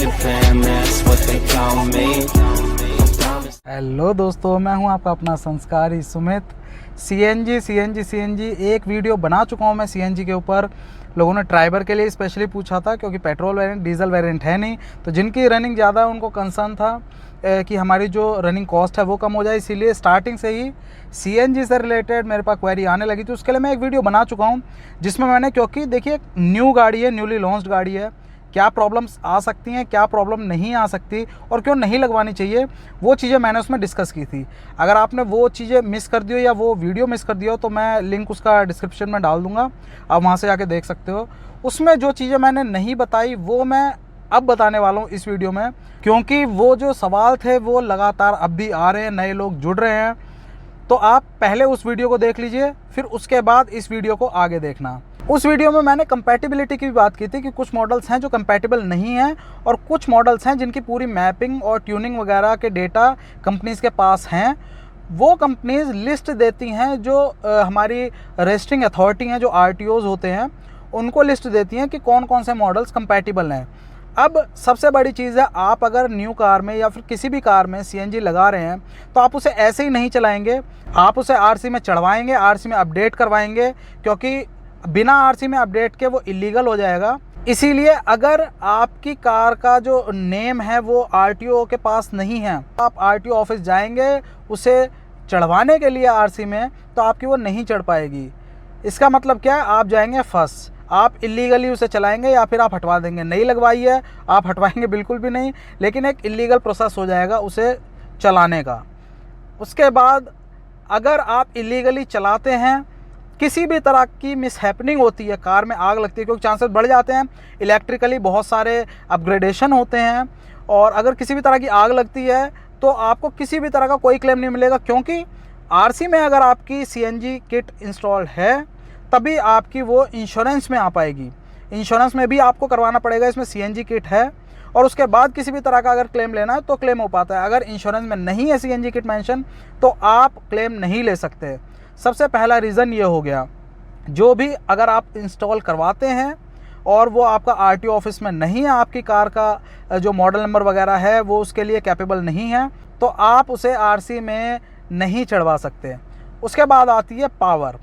your fam, that's what they call me. Hello दोस्तों, मैं हूं आपका अपना संस्कारी सुमित। सीएनजी एक वीडियो बना चुका हूं मैं सीएनजी के ऊपर। लोगों ने ट्राइबर के लिए स्पेशली पूछा था क्योंकि पेट्रोल वेरिएंट डीजल वेरिएंट है नहीं, तो जिनकी रनिंग ज़्यादा है उनको कंसर्न था कि हमारी जो रनिंग कॉस्ट है वो कम हो जाए। इसीलिए स्टार्टिंग से ही सीएनजी से रिलेटेड मेरे पास क्वेरी आने लगी थी। उसके लिए मैं एक वीडियो बना चुका हूँ जिसमें मैंने, क्योंकि देखिए न्यू गाड़ी है, न्यूली लॉन्च्ड गाड़ी है, क्या प्रॉब्लम्स आ सकती हैं, क्या प्रॉब्लम नहीं आ सकती और क्यों नहीं लगवानी चाहिए, वो चीज़ें मैंने उसमें डिस्कस की थी। अगर आपने वो चीज़ें मिस कर दी हो या वो वीडियो मिस कर दिया हो तो मैं लिंक उसका डिस्क्रिप्शन में डाल दूँगा, आप वहाँ से जाके देख सकते हो। उसमें जो चीज़ें मैंने नहीं बताई वो मैं अब बताने वाला हूँ इस वीडियो में, क्योंकि वो जो सवाल थे वो लगातार अब भी आ रहे हैं, नए लोग जुड़ रहे हैं। तो आप पहले उस वीडियो को देख लीजिए, फिर उसके बाद इस वीडियो को आगे देखना। उस वीडियो में मैंने कंपैटिबिलिटी की भी बात की थी कि कुछ मॉडल्स हैं जो कंपैटिबल नहीं हैं और कुछ मॉडल्स हैं जिनकी पूरी मैपिंग और ट्यूनिंग वगैरह के डेटा कंपनीज़ के पास हैं। वो कंपनीज़ लिस्ट देती हैं, जो हमारी रजिस्टरिंग अथॉरिटी हैं, जो आरटीओज़ होते हैं, उनको लिस्ट देती हैं कि कौन कौन से मॉडल्स कंपैटिबल हैं। अब सबसे बड़ी चीज़ है, आप अगर न्यू कार में या फिर किसी भी कार में सीएनजी लगा रहे हैं तो आप उसे ऐसे ही नहीं चलाएंगे, आप उसे आरसी में चढ़वाएंगे, आरसी में अपडेट करवाएंगे, क्योंकि बिना आरसी में अपडेट के वो इलीगल हो जाएगा। इसीलिए अगर आपकी कार का जो नेम है वो आरटीओ के पास नहीं है, आप आरटीओ ऑफिस जाएंगे उसे चढ़वाने के लिए आरसी में, तो आपकी वो नहीं चढ़ पाएगी। इसका मतलब क्या है, आप जाएंगे फंस, आप इलीगली उसे चलाएंगे या फिर आप हटवा देंगे। नहीं लगवाई है, आप हटवाएंगे बिल्कुल भी नहीं, लेकिन एक इलीगल प्रोसेस हो जाएगा उसे चलाने का। उसके बाद अगर आप इलीगली चलाते हैं, किसी भी तरह की मिसहैपनिंग होती है, कार में आग लगती है, क्योंकि चांसेस बढ़ जाते हैं, इलेक्ट्रिकली बहुत सारे अपग्रेडेशन होते हैं, और अगर किसी भी तरह की आग लगती है तो आपको किसी भी तरह का कोई क्लेम नहीं मिलेगा, क्योंकि आरसी में अगर आपकी सीएनजी किट इंस्टॉल है तभी आपकी वो इंश्योरेंस में आ पाएगी। इंश्योरेंस में भी आपको करवाना पड़ेगा, इसमें सीएनजी किट है, और उसके बाद किसी भी तरह का अगर क्लेम लेना है तो क्लेम हो पाता है। अगर इंश्योरेंस में नहीं है सीएनजी किट मेंशन तो आप क्लेम नहीं ले सकते। सबसे पहला रीज़न ये हो गया। जो भी अगर आप इंस्टॉल करवाते हैं और वो आपका आरटीओ ऑफिस में नहीं है, आपकी कार का जो मॉडल नंबर वगैरह है वो उसके लिए कैपेबल नहीं है, तो आप उसे आरसी में नहीं चढ़वा सकते। उसके बाद आती है पावर।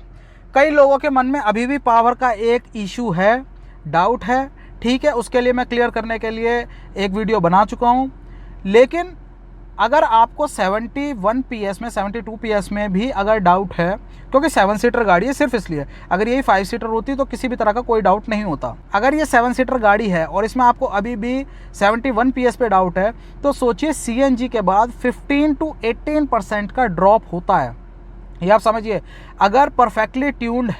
कई लोगों के मन में अभी भी पावर का एक इशू है, डाउट है, ठीक है, उसके लिए मैं क्लियर करने के लिए एक वीडियो बना चुका हूँ। लेकिन अगर आपको 71 PS में, 72 PS में भी अगर डाउट है, क्योंकि 7 सीटर गाड़ी है, सिर्फ इसलिए, अगर यही 5 सीटर होती तो किसी भी तरह का कोई डाउट नहीं होता। अगर ये 7 सीटर गाड़ी है और इसमें आपको अभी भी 71 PS पे डाउट है, तो सोचिए सीएनजी के बाद 15 to 18% का ड्रॉप होता है। ये आप समझिए, अगर परफेक्टली ट्यून्ड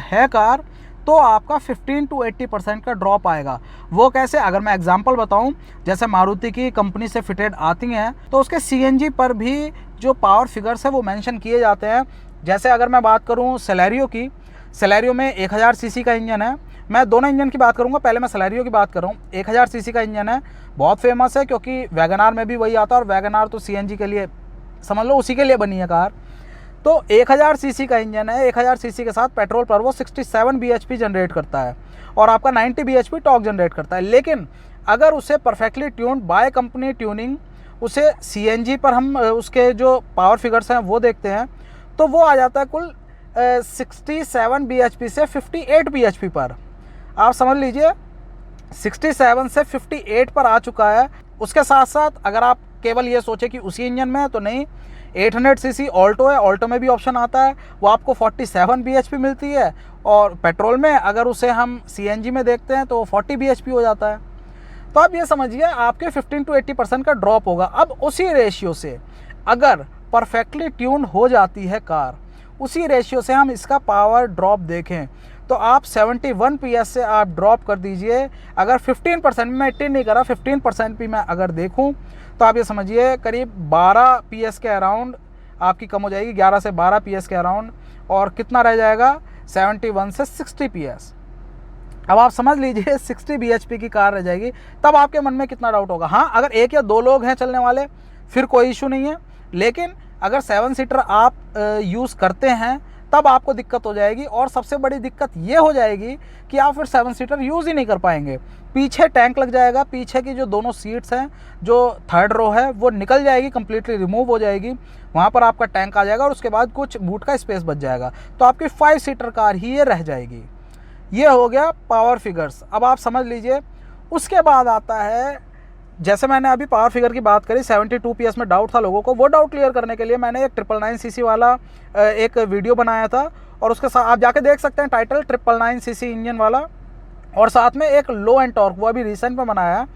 है कार, तो आपका 15 to 80% का ड्रॉप आएगा। वो कैसे, अगर मैं एग्जांपल बताऊं, जैसे मारुति की कंपनी से फिटेड आती हैं तो उसके सीएनजी पर भी जो पावर फिगर्स है वो मेंशन किए जाते हैं। जैसे अगर मैं बात करूं सेलेरियो की, सेलेरियो में 1000 सीसी का इंजन है। मैं दोनों इंजन की बात करूंगा, पहले मैं सेलेरियो की बात कर रहा हूँ। 1000 सीसी का इंजन है, बहुत फेमस है, क्योंकि वैगनार में भी वही आता है, और वैगनार तो सीएनजी के लिए समझ लो उसी के लिए बनी है कार। तो 1000 सीसी का इंजन है, 1000 सीसी के साथ पेट्रोल पर वो 67 bhp जनरेट करता है और आपका 90 bhp टॉर्क जनरेट करता है। लेकिन अगर उसे perfectly tuned by company tuning, उसे सीएनजी पर हम उसके जो पावर फिगर्स हैं वो देखते हैं, तो वो आ जाता है कुल 67 bhp से 58 bhp पर। आप समझ लीजिए 67 से 58 पर आ चुका है। उसके साथ साथ अगर आप केवल ये सोचे कि उसी इंजन में है, तो नहीं, 800 सीसी ऑल्टो है, ऑल्टो में भी ऑप्शन आता है, वो आपको 47 bhp मिलती है, और पेट्रोल में अगर उसे हम सीएनजी में देखते हैं तो 40 bhp हो जाता है। तो आप ये समझिए आपके 15 to 80% का ड्रॉप होगा। अब उसी रेशियो से अगर परफेक्टली ट्यून हो जाती है कार, उसी रेशियो से हम इसका पावर ड्रॉप देखें तो आप 71 PS से आप ड्रॉप कर दीजिए। अगर 15%, मैं 18 नहीं करा, 15% भी मैं अगर देखूं तो आप ये समझिए करीब 12 PS के अराउंड आपकी कम हो जाएगी, 11 से 12 PS के अराउंड, और कितना रह जाएगा 71 से 60 PS। अब आप समझ लीजिए 60 bhp की कार रह जाएगी, तब आपके मन में कितना डाउट होगा। हाँ, अगर एक या दो लोग हैं चलने वाले फिर कोई इशू नहीं है, लेकिन अगर 7 सीटर आप यूज़ करते हैं तब आपको दिक्कत हो जाएगी। और सबसे बड़ी दिक्कत ये हो जाएगी कि आप फिर 7 सीटर यूज़ ही नहीं कर पाएंगे। पीछे टैंक लग जाएगा, पीछे की जो दोनों सीट्स हैं, जो थर्ड रो है वो निकल जाएगी, कंप्लीटली रिमूव हो जाएगी, वहाँ पर आपका टैंक आ जाएगा और उसके बाद कुछ बूट का स्पेस बच जाएगा। तो आपकी 5 सीटर कार ही ये रह जाएगी। ये हो गया पावर फिगर्स। अब आप समझ लीजिए, उसके बाद आता है, जैसे मैंने अभी पावर फिगर की बात करी, 72 PS में डाउट था लोगों को, वो डाउट क्लियर करने के लिए मैंने एक 999 सीसी वाला एक वीडियो बनाया था, और उसके साथ आप जाके देख सकते हैं, टाइटल 999 सीसी इंजन वाला, और साथ में एक लो एंड टॉर्क, वो अभी रिसेंट में बनाया।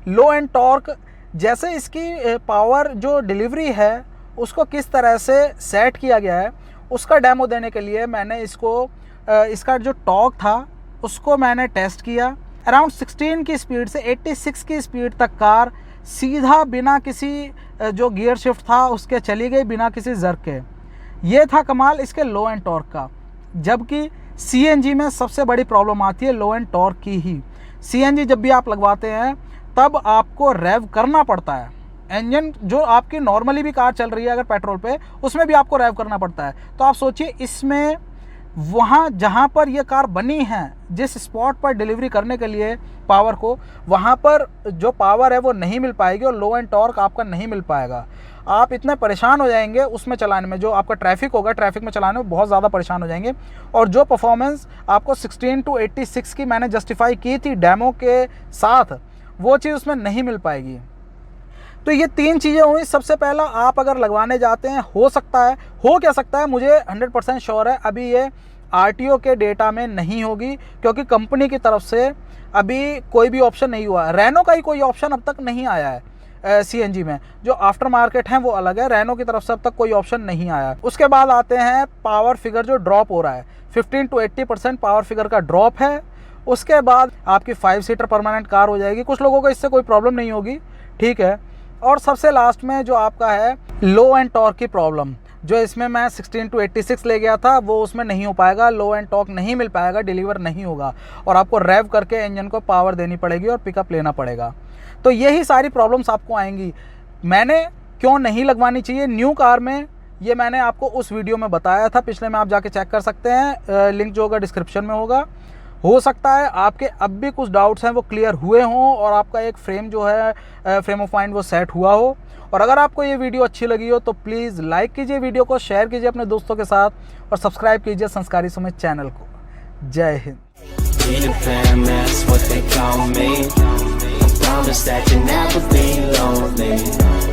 लो एंड टॉर्क जैसे इसकी पावर जो डिलीवरी है उसको किस तरह से सेट किया गया है, उसका डेमो देने के लिए मैंने इसको इसका जो टॉर्क था उसको मैंने टेस्ट किया। अराउंड 16 की स्पीड से 86 की स्पीड तक कार सीधा बिना किसी जो गियर शिफ्ट था उसके चली गई, बिना किसी जर्क के। ये था कमाल इसके लो एंड टॉर्क का। जबकि CNG में सबसे बड़ी प्रॉब्लम आती है लो एंड टॉर्क की ही। CNG जब भी आप लगवाते हैं तब आपको रेव करना पड़ता है। इंजन जो आपकी नॉर्मली भी कार चल रही है अगर पेट्रोल पे, उसमें भी आपको रेव करना पड़ता है। तो आप सोचिए, इसमें वहाँ जहाँ पर ये कार बनी है, जिस स्पॉट पर डिलीवरी करने के लिए पावर को, वहाँ पर जो पावर है वो नहीं मिल पाएगी और लो एंड टॉर्क आपका नहीं मिल पाएगा। आप इतने परेशान हो जाएंगे उसमें चलाने में, जो आपका ट्रैफिक होगा, ट्रैफिक में चलाने में बहुत ज़्यादा परेशान हो जाएंगे। और जो परफॉर्मेंस आपको 16 to 86 की मैंने जस्टिफाई की थी डेमो के साथ, वो चीज़ उसमें नहीं मिल पाएगी। तो ये 3 चीज़ें हुई। सबसे पहला, आप अगर लगवाने जाते हैं, हो सकता है, हो क्या सकता है, मुझे 100% श्योर है अभी ये RTO के डेटा में नहीं होगी, क्योंकि कंपनी की तरफ से अभी कोई भी ऑप्शन नहीं हुआ। रेनो का ही कोई ऑप्शन अब तक नहीं आया है CNG में। जो आफ्टर मार्केट हैं वो अलग है, रेनो की तरफ से अब तक कोई ऑप्शन नहीं आया है। उसके बाद आते हैं पावर फिगर जो ड्रॉप हो रहा है, 15 to 80% पावर फिगर का ड्रॉप है। उसके बाद आपकी 5 सीटर परमानेंट कार हो जाएगी। कुछ लोगों को इससे कोई प्रॉब्लम नहीं होगी, ठीक है। और सबसे लास्ट में जो आपका है लो एंड टॉर्क की प्रॉब्लम, जो इसमें मैं 16 to 86 ले गया था, वो उसमें नहीं हो पाएगा। लो एंड टॉर्क नहीं मिल पाएगा, डिलीवर नहीं होगा, और आपको रेव करके इंजन को पावर देनी पड़ेगी और पिकअप लेना पड़ेगा। तो यही सारी प्रॉब्लम्स आपको आएंगी। मैंने क्यों नहीं लगवानी चाहिए न्यू कार में, ये मैंने आपको उस वीडियो में बताया था, पिछले में आप जाके चेक कर सकते हैं, लिंक जो होगा डिस्क्रिप्शन में होगा। हो सकता है आपके अब भी कुछ डाउट्स हैं वो क्लियर हुए हों और आपका एक फ्रेम जो है, फ्रेम ऑफ माइंड वो सेट हुआ हो। और अगर आपको ये वीडियो अच्छी लगी हो तो प्लीज़ लाइक कीजिए वीडियो को, शेयर कीजिए अपने दोस्तों के साथ, और सब्सक्राइब कीजिए संस्कारी सुमित चैनल को। जय Hind. Peter Pan, that's what they call me. I promise that you'll never be lonely.